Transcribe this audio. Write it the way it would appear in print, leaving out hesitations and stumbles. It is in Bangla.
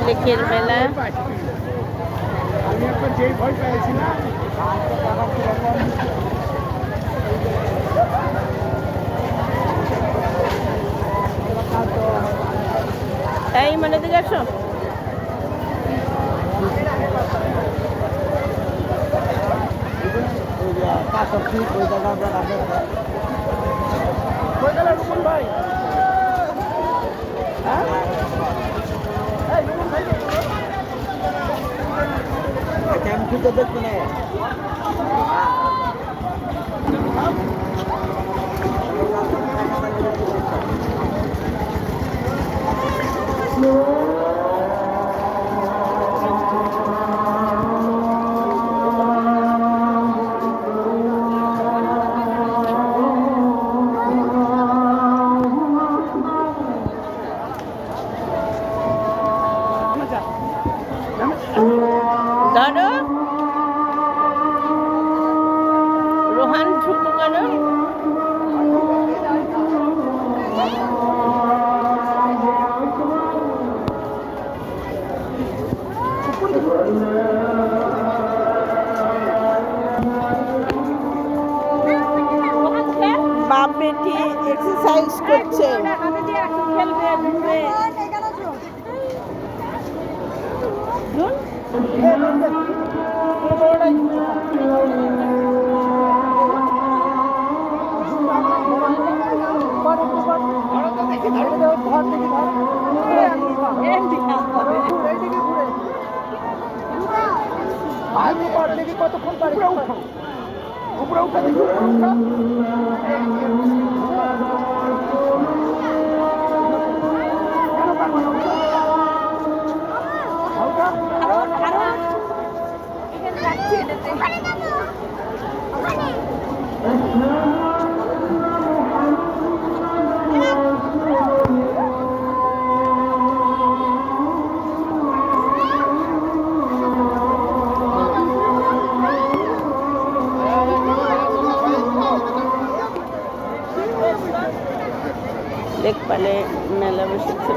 লেকের মেলা আমি এখন যেই ভয় পেয়েছিলাম তাই মানে দিকে আসো ভাই আমি খুঁজে দেখছি না ধরো রোহান ছোট করো বাপ বেটি এক্সারসাইজ করছে কতক্ষণ পারে উপরে উঠা দেখি লেক পালে মেলা বসেছে